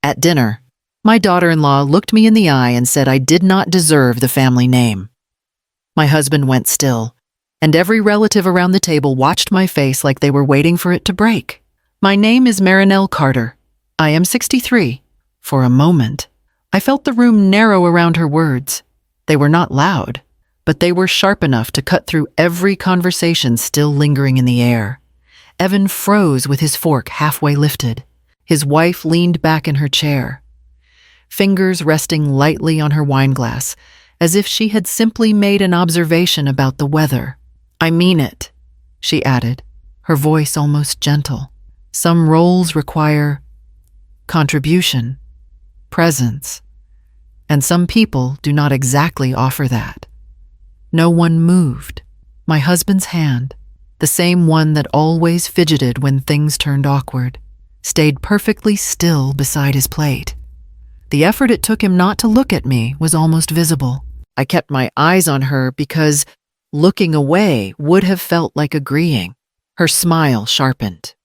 At dinner, my daughter-in-law looked me in the eye and said I did not deserve the family name. My husband went still, and every relative around the table watched my face like they were waiting for it to break. My name is Marinelle Carter. I am 63. For a moment, I felt the room narrow around her words. They were not loud, but they were sharp enough to cut through every conversation still lingering in the air. Evan froze with his fork halfway lifted. His wife leaned back in her chair, fingers resting lightly on her wineglass, as if she had simply made an observation about the weather. "I mean it," she added, her voice almost gentle. "Some roles require contribution, presence, and some people do not exactly offer that." No one moved. My husband's hand, the same one that always fidgeted when things turned awkward, stayed perfectly still beside his plate. The effort it took him not to look at me was almost visible. I kept my eyes on her because looking away would have felt like agreeing. Her smile sharpened.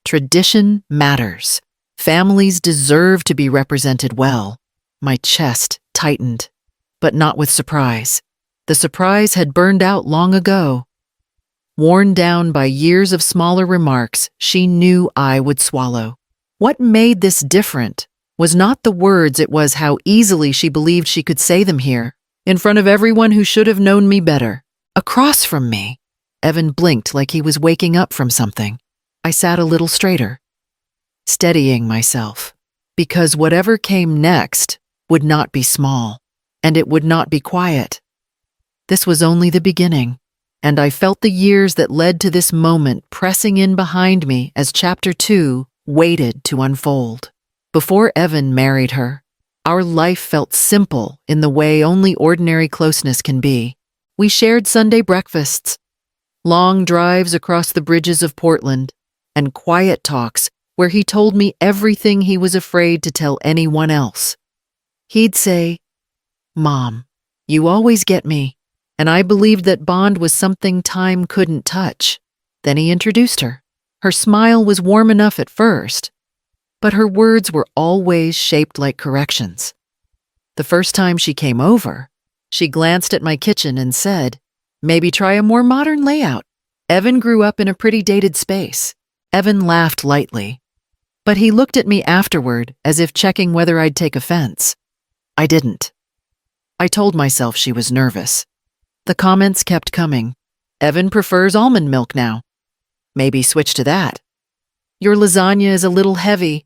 Tradition matters. Families deserve to be represented well. My chest tightened, but not with surprise. The surprise had burned out long ago. Worn down by years of smaller remarks she knew I would swallow. What made this different was not the words, it was how easily she believed she could say them here, in front of everyone who should have known me better. Across from me, Evan blinked like he was waking up from something. I sat a little straighter, steadying myself, because whatever came next would not be small, and it would not be quiet. This was only the beginning, and I felt the years that led to this moment pressing in behind me as Chapter 2 waited to unfold. Before Evan married her, our life felt simple in the way only ordinary closeness can be. We shared Sunday breakfasts, long drives across the bridges of Portland, and quiet talks where he told me everything he was afraid to tell anyone else. He'd say, "Mom, you always get me," and I believed that bond was something time couldn't touch. Then he introduced her. Her smile was warm enough at first, but her words were always shaped like corrections. The first time she came over, she glanced at my kitchen and said, "Maybe try a more modern layout." Evan grew up in a pretty dated space. Evan laughed lightly, but he looked at me afterward as if checking whether I'd take offense. I didn't. I told myself she was nervous. The comments kept coming. "Evan prefers almond milk now. Maybe switch to that. Your lasagna is a little heavy.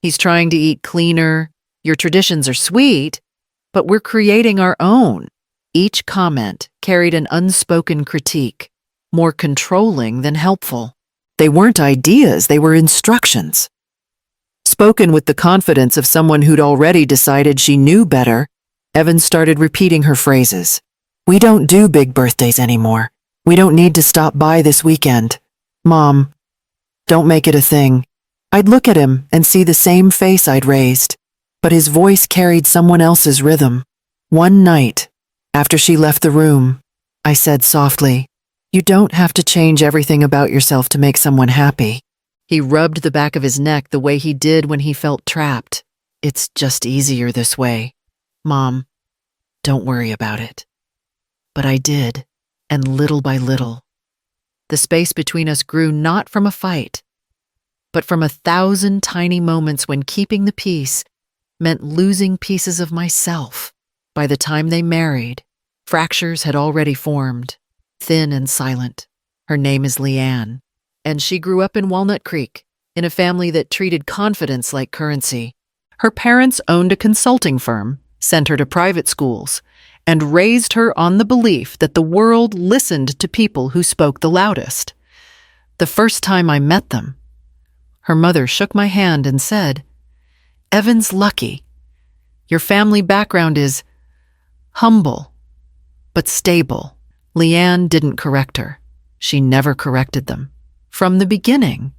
He's trying to eat cleaner. Your traditions are sweet, but we're creating our own." Each comment carried an unspoken critique, more controlling than helpful. They weren't ideas, they were instructions. Spoken with the confidence of someone who'd already decided she knew better, Evan started repeating her phrases. "We don't do big birthdays anymore. We don't need to stop by this weekend. Mom, don't make it a thing." I'd look at him and see the same face I'd raised, but his voice carried someone else's rhythm. One night, after she left the room, I said softly, "You don't have to change everything about yourself to make someone happy." He rubbed the back of his neck the way he did when he felt trapped. "It's just easier this way. Mom, don't worry about it." But I did, and little by little, the space between us grew not from a fight, but from 1,000 tiny moments when keeping the peace meant losing pieces of myself. By the time they married, fractures had already formed, thin and silent. Her name is Leanne, and she grew up in Walnut Creek, in a family that treated confidence like currency. Her parents owned a consulting firm, sent her to private schools, and raised her on the belief that the world listened to people who spoke the loudest. The first time I met them, her mother shook my hand and said, "Evan's lucky. Your family background is humble, but stable." Leanne didn't correct her. She never corrected them. From the beginning,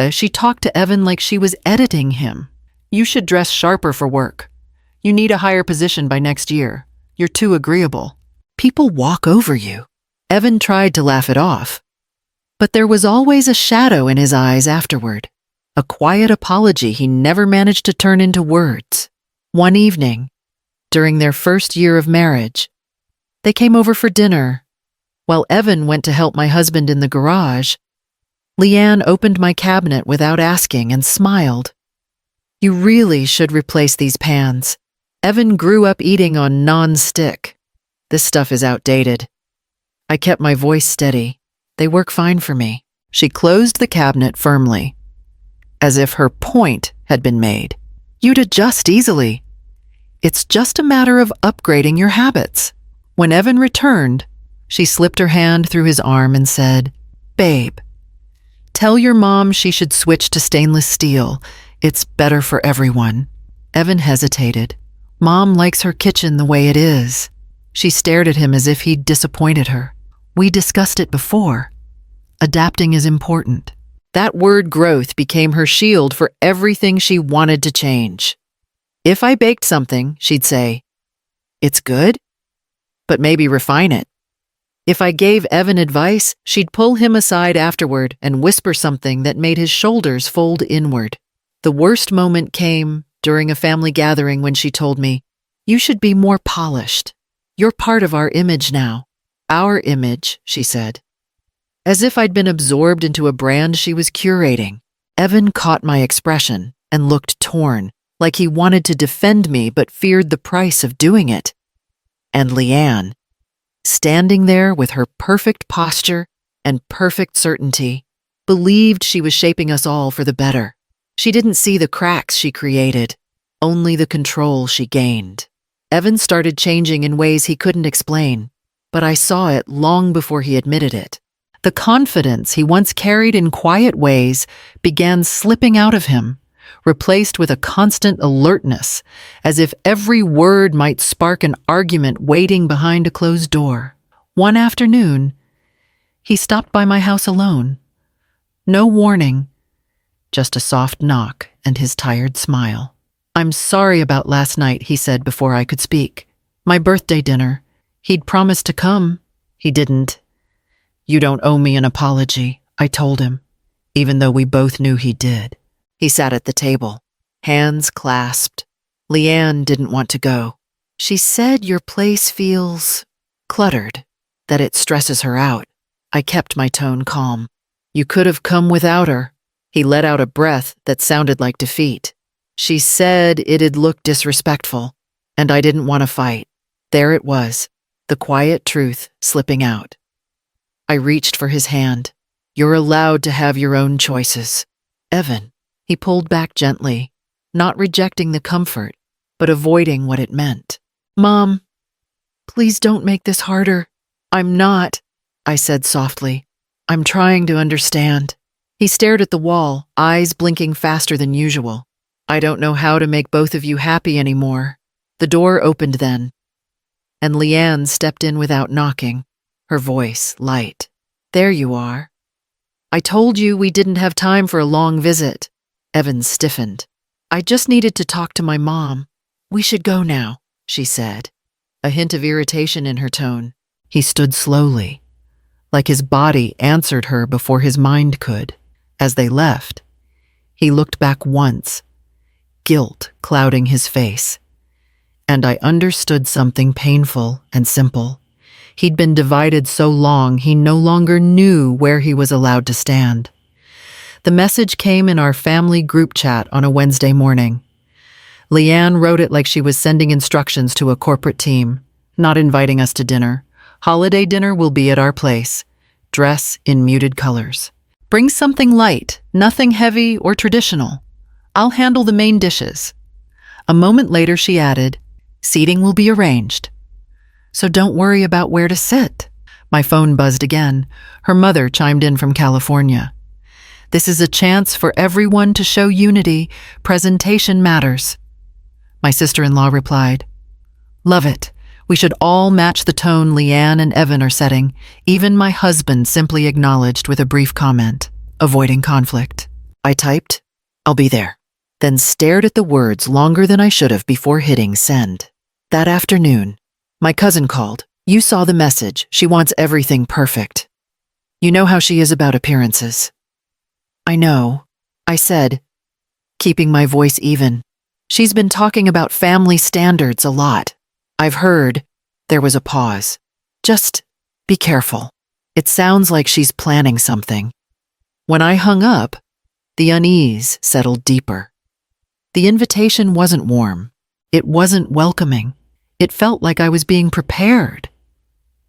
she talked to Evan like she was editing him. "You should dress sharper for work. You need a higher position by next year. You're too agreeable. People walk over you." Evan tried to laugh it off, but there was always a shadow in his eyes afterward, a quiet apology he never managed to turn into words. One evening, during their first year of marriage, they came over for dinner. While Evan went to help my husband in the garage, Leanne opened my cabinet without asking and smiled. "You really should replace these pans. Evan grew up eating on non-stick. This stuff is outdated." I kept my voice steady. "They work fine for me." She closed the cabinet firmly, as if her point had been made. "You'd adjust easily. It's just a matter of upgrading your habits." When Evan returned, she slipped her hand through his arm and said, "Babe, tell your mom she should switch to stainless steel. It's better for everyone." Evan hesitated. "Mom likes her kitchen the way it is." She stared at him as if he'd disappointed her. "We discussed it before. Adapting is important." That word growth became her shield for everything she wanted to change. If I baked something, she'd say, "It's good, but maybe refine it." If I gave Evan advice, she'd pull him aside afterward and whisper something that made his shoulders fold inward. The worst moment came during a family gathering when she told me, "You should be more polished. You're part of our image now." "Our image," she said, as if I'd been absorbed into a brand she was curating. Evan caught my expression and looked torn, like he wanted to defend me but feared the price of doing it. And Leanne, standing there with her perfect posture and perfect certainty, believed she was shaping us all for the better. She didn't see the cracks she created, only the control she gained. Evan started changing in ways he couldn't explain, but I saw it long before he admitted it. The confidence he once carried in quiet ways began slipping out of him, replaced with a constant alertness, as if every word might spark an argument waiting behind a closed door. One afternoon, he stopped by my house alone. No warning, just a soft knock and his tired smile. "I'm sorry about last night," he said before I could speak. "My birthday dinner. He'd promised to come. He didn't." "You don't owe me an apology," I told him, even though we both knew he did. He sat at the table, hands clasped. Leanne didn't want to go. She said your place feels cluttered, that it stresses her out. I kept my tone calm. "You could have come without her." He let out a breath that sounded like defeat. "She said it'd look disrespectful, and I didn't want to fight." There it was, the quiet truth slipping out. I reached for his hand. "You're allowed to have your own choices." "Evan," he pulled back gently, not rejecting the comfort, but avoiding what it meant. "Mom, please don't make this harder." "I'm not," I said softly. "I'm trying to understand." He stared at the wall, eyes blinking faster than usual. "I don't know how to make both of you happy anymore." The door opened then, and Leanne stepped in without knocking, her voice light. "There you are. I told you we didn't have time for a long visit." Evan stiffened. "I just needed to talk to my mom." "We should go now," she said, a hint of irritation in her tone. He stood slowly, like his body answered her before his mind could. As they left, he looked back once, guilt clouding his face. And I understood something painful and simple. He'd been divided so long he no longer knew where he was allowed to stand. The message came in our family group chat on a Wednesday morning. Leanne wrote it like she was sending instructions to a corporate team, not inviting us to dinner. "Holiday dinner will be at our place. Dress in muted colors. Bring something light, nothing heavy or traditional. I'll handle the main dishes." A moment later she added, "Seating will be arranged, so don't worry about where to sit." My phone buzzed again. Her mother chimed in from California. "This is a chance for everyone to show unity. Presentation matters." My sister-in-law replied, "Love it. We should all match the tone Leanne and Evan are setting." Even my husband simply acknowledged with a brief comment, avoiding conflict. I typed, "I'll be there," then stared at the words longer than I should have before hitting send. That afternoon, my cousin called. "You saw the message. She wants everything perfect. You know how she is about appearances." "I know," I said, keeping my voice even. She's been talking about family standards a lot. I've heard. There was a pause. Just be careful. It sounds like she's planning something. When I hung up, the unease settled deeper. The invitation wasn't warm. It wasn't welcoming. It felt like I was being prepared,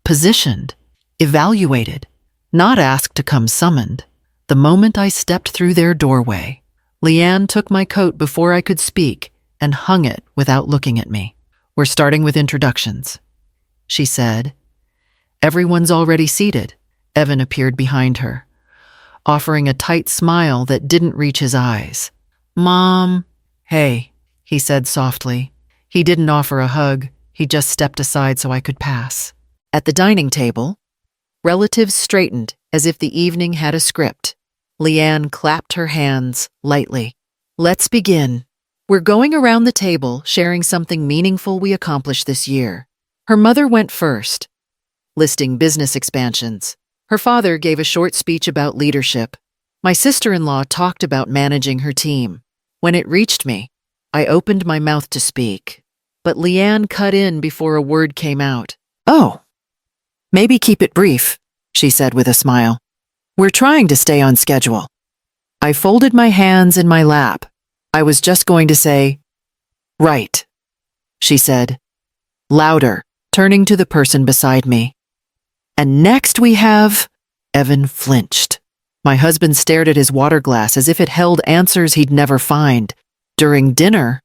positioned, evaluated, not asked to come summoned. The moment I stepped through their doorway, Leanne took my coat before I could speak and hung it without looking at me. "We're starting with introductions," she said. "Everyone's already seated." Evan appeared behind her, offering a tight smile that didn't reach his eyes. "Mom." "Hey," he said softly. He didn't offer a hug. He just stepped aside so I could pass. At the dining table, relatives straightened as if the evening had a script. Leanne clapped her hands lightly. "Let's begin. We're going around the table, sharing something meaningful we accomplished this year." Her mother went first, listing business expansions. Her father gave a short speech about leadership. My sister-in-law talked about managing her team. When it reached me, I opened my mouth to speak, but Leanne cut in before a word came out. "Oh, maybe keep it brief," she said with a smile. "We're trying to stay on schedule." I folded my hands in my lap. I was just going to say, "Right," she said, louder, turning to the person beside me. "And next we have—" Evan flinched. My husband stared at his water glass as if it held answers he'd never find. During dinner,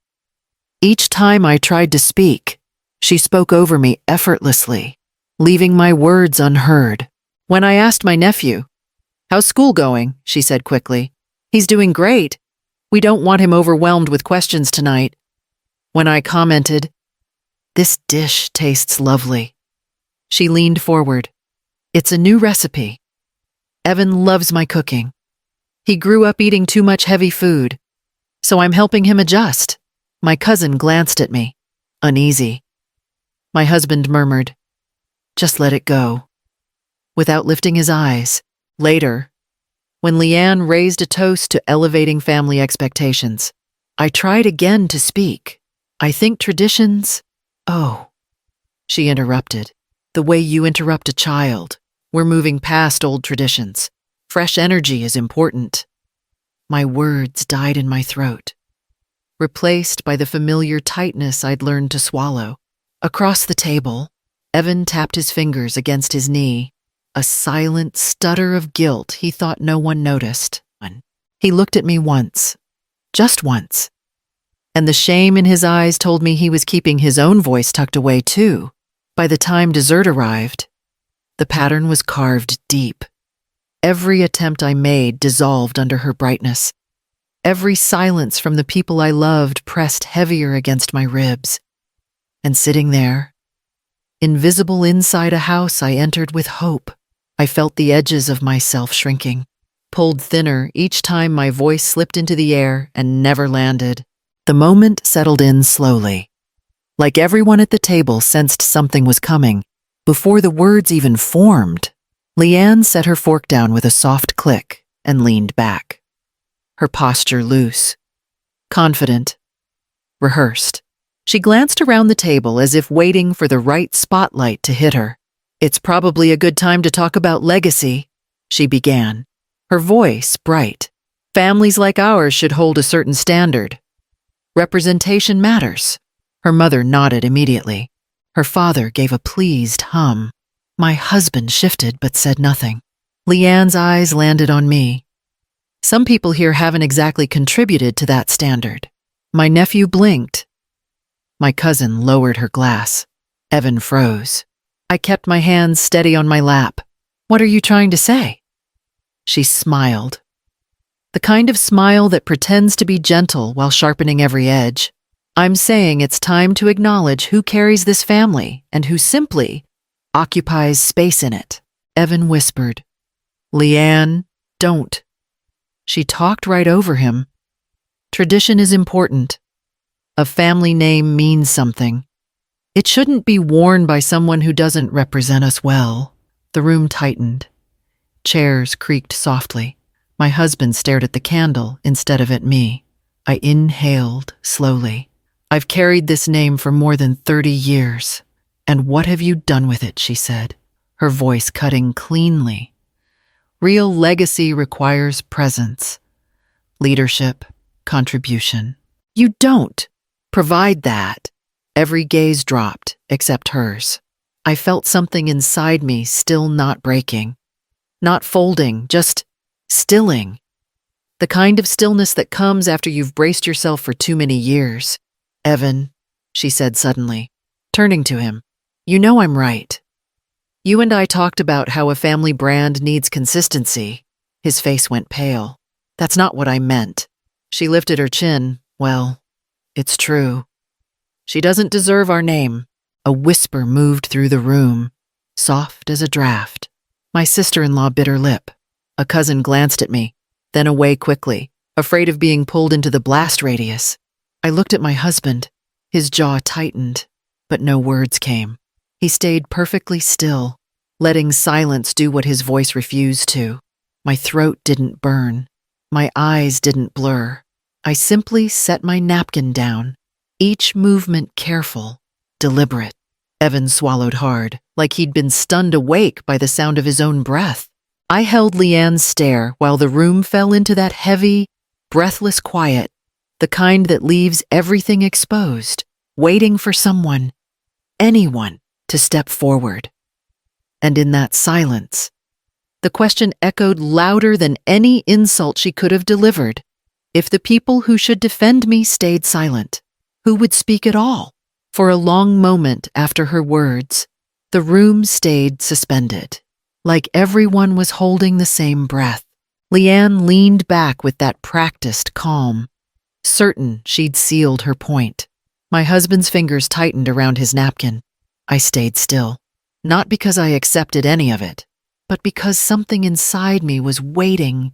each time I tried to speak, she spoke over me effortlessly, leaving my words unheard. When I asked my nephew, "How's school going?" she said quickly. "He's doing great. We don't want him overwhelmed with questions tonight." When I commented, "This dish tastes lovely," she leaned forward. "It's a new recipe. Evan loves my cooking. He grew up eating too much heavy food, so I'm helping him adjust." My cousin glanced at me, uneasy. My husband murmured, "Just let it go," without lifting his eyes. Later, when Leanne raised a toast to elevating family expectations, I tried again to speak. "I think traditions—" "Oh," she interrupted, "the way you interrupt a child. We're moving past old traditions. Fresh energy is important." My words died in my throat, replaced by the familiar tightness I'd learned to swallow. Across the table, Evan tapped his fingers against his knee, a silent stutter of guilt he thought no one noticed. He looked at me once, just once, and the shame in his eyes told me he was keeping his own voice tucked away too. By the time dessert arrived, the pattern was carved deep. Every attempt I made dissolved under her brightness. Every silence from the people I loved pressed heavier against my ribs. And sitting there, invisible inside a house I entered with hope, I felt the edges of myself shrinking, pulled thinner each time my voice slipped into the air and never landed. The moment settled in slowly. Like everyone at the table sensed something was coming, before the words even formed. Leanne set her fork down with a soft click and leaned back, her posture loose, confident, rehearsed. She glanced around the table as if waiting for the right spotlight to hit her. "It's probably a good time to talk about legacy," she began, her voice bright. "Families like ours should hold a certain standard. Representation matters." Her mother nodded immediately. Her father gave a pleased hum. My husband shifted but said nothing. Leanne's eyes landed on me. "Some people here haven't exactly contributed to that standard." My nephew blinked. My cousin lowered her glass. Evan froze. I kept my hands steady on my lap. "What are you trying to say?" She smiled. The kind of smile that pretends to be gentle while sharpening every edge. "I'm saying it's time to acknowledge who carries this family and who simply occupies space in it." Evan whispered, "Leanne, don't." She talked right over him. "Tradition is important. A family name means something. It shouldn't be worn by someone who doesn't represent us well." The room tightened. Chairs creaked softly. My husband stared at the candle instead of at me. I inhaled slowly. I've carried this name for more than 30 years. And what have you done with it, she said, her voice cutting cleanly. Real legacy requires presence, leadership, contribution. You don't provide that. Every gaze dropped, except hers. I felt something inside me still not breaking, not folding, just stilling. The kind of stillness that comes after you've braced yourself for too many years. Evan, she said suddenly, turning to him, you know I'm right. You and I talked about how a family brand needs consistency. His face went pale. That's not what I meant. She lifted her chin. Well, it's true. She doesn't deserve our name. A whisper moved through the room, soft as a draft. My sister-in-law bit her lip. A cousin glanced at me, then away quickly, afraid of being pulled into the blast radius. I looked at my husband. His jaw tightened, but no words came. He stayed perfectly still, letting silence do what his voice refused to. My throat didn't burn. My eyes didn't blur. I simply set my napkin down, each movement careful, deliberate. Evan swallowed hard, like he'd been stunned awake by the sound of his own breath. I held Leanne's stare while the room fell into that heavy, breathless quiet, the kind that leaves everything exposed, waiting for someone, anyone, to step forward. And in that silence, the question echoed louder than any insult she could have delivered. If the people who should defend me stayed silent, who would speak at all? For a long moment after her words, the room stayed suspended, like everyone was holding the same breath. Leanne leaned back with that practiced calm, certain she'd sealed her point. My husband's fingers tightened around his napkin. I stayed still, not because I accepted any of it, but because something inside me was waiting,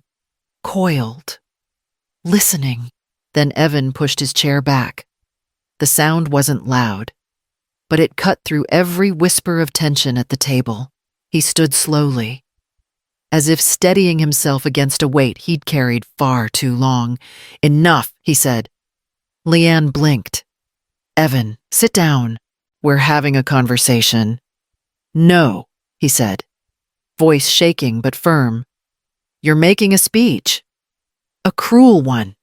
coiled, listening. Then Evan pushed his chair back. The sound wasn't loud, but it cut through every whisper of tension at the table. He stood slowly, as if steadying himself against a weight he'd carried far too long. Enough, he said. Leanne blinked. Evan, sit down. We're having a conversation. No, he said, voice shaking but firm. You're making a speech. A cruel one.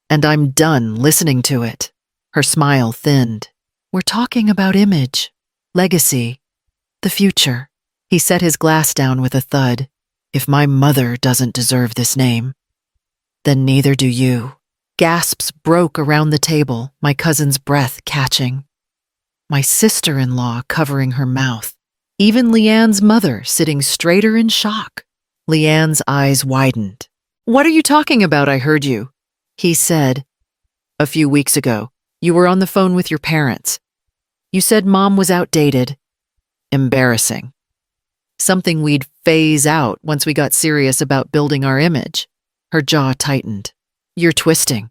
And I'm done listening to it. Her smile thinned. We're talking about image, legacy, the future. He set his glass down with a thud. If my mother doesn't deserve this name, then neither do you. Gasps broke around the table, my cousin's breath catching. My sister-in-law covering her mouth. Even Leanne's mother sitting straighter in shock. Leanne's eyes widened. What are you talking about? I heard you. He said, a few weeks ago, you were on the phone with your parents. You said Mom was outdated. Embarrassing. Something we'd phase out once we got serious about building our image. Her jaw tightened. You're twisting.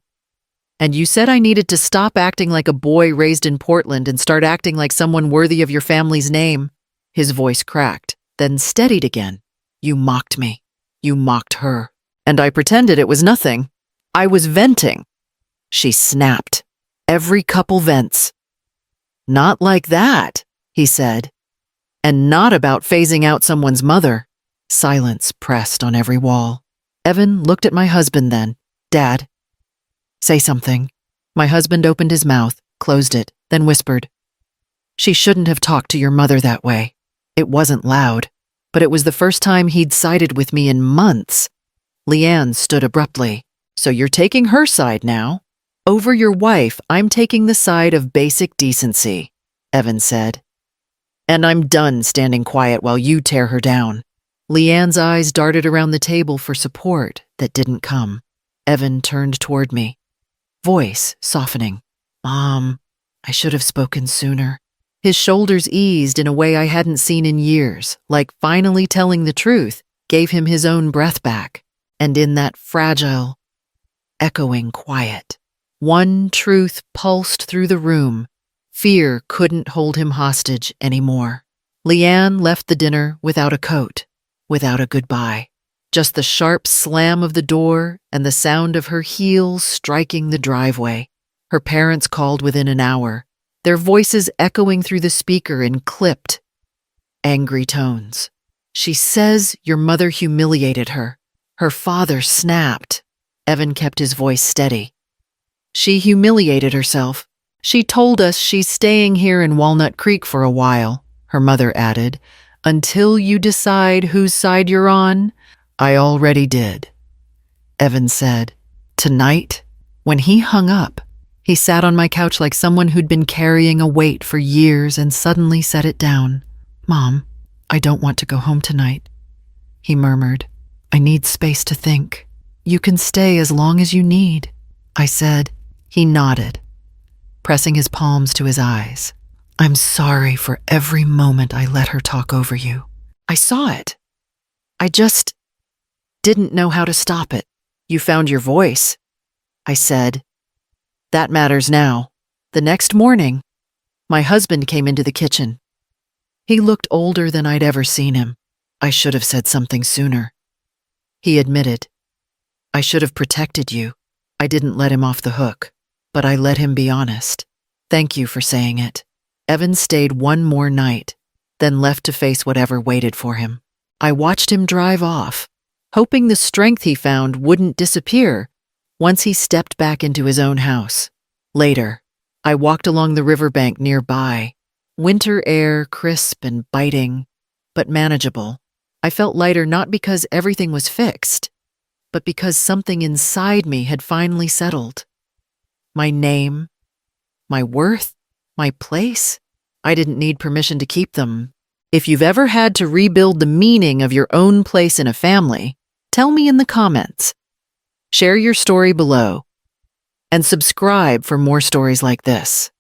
And you said I needed to stop acting like a boy raised in Portland and start acting like someone worthy of your family's name. His voice cracked, then steadied again. You mocked me. You mocked her. And I pretended it was nothing. I was venting. She snapped. Every couple vents. Not like that, he said. And not about phasing out someone's mother. Silence pressed on every wall. Evan looked at my husband then. Dad. Say something. My husband opened his mouth, closed it, then whispered. She shouldn't have talked to your mother that way. It wasn't loud, but it was the first time he'd sided with me in months. Leanne stood abruptly. So you're taking her side now? Over your wife, I'm taking the side of basic decency, Evan said. And I'm done standing quiet while you tear her down. Leanne's eyes darted around the table for support that didn't come. Evan turned toward me, voice softening. Mom, I should have spoken sooner. His shoulders eased in a way I hadn't seen in years, like finally telling the truth gave him his own breath back. And in that fragile, echoing quiet, one truth pulsed through the room. Fear couldn't hold him hostage anymore. Leanne left the dinner without a coat, without a goodbye, just the sharp slam of the door and the sound of her heels striking the driveway. Her parents called within an hour, their voices echoing through the speaker in clipped, angry tones. "She says your mother humiliated her. Her father snapped." Evan kept his voice steady. "She humiliated herself. She told us she's staying here in Walnut Creek for a while," her mother added, "until you decide whose side you're on." "I already did," Evan said. Tonight, when he hung up, he sat on my couch like someone who'd been carrying a weight for years and suddenly set it down. "Mom, I don't want to go home tonight," he murmured. "I need space to think." "You can stay as long as you need," I said. He nodded, pressing his palms to his eyes. "I'm sorry for every moment I let her talk over you. I saw it. I just didn't know how to stop it." "You found your voice," I said. "That matters now." The next morning, my husband came into the kitchen. He looked older than I'd ever seen him. "I should have said something sooner," he admitted. "I should have protected you. I didn't let him off the hook, but I let him be honest. Thank you for saying it." Evan stayed one more night, then left to face whatever waited for him. I watched him drive off, hoping the strength he found wouldn't disappear once he stepped back into his own house. Later, I walked along the riverbank nearby, winter air crisp and biting, but manageable. I felt lighter not because everything was fixed, but because something inside me had finally settled. My name, my worth, my place, I didn't need permission to keep them. If you've ever had to rebuild the meaning of your own place in a family, tell me in the comments. Share your story below, and subscribe for more stories like this.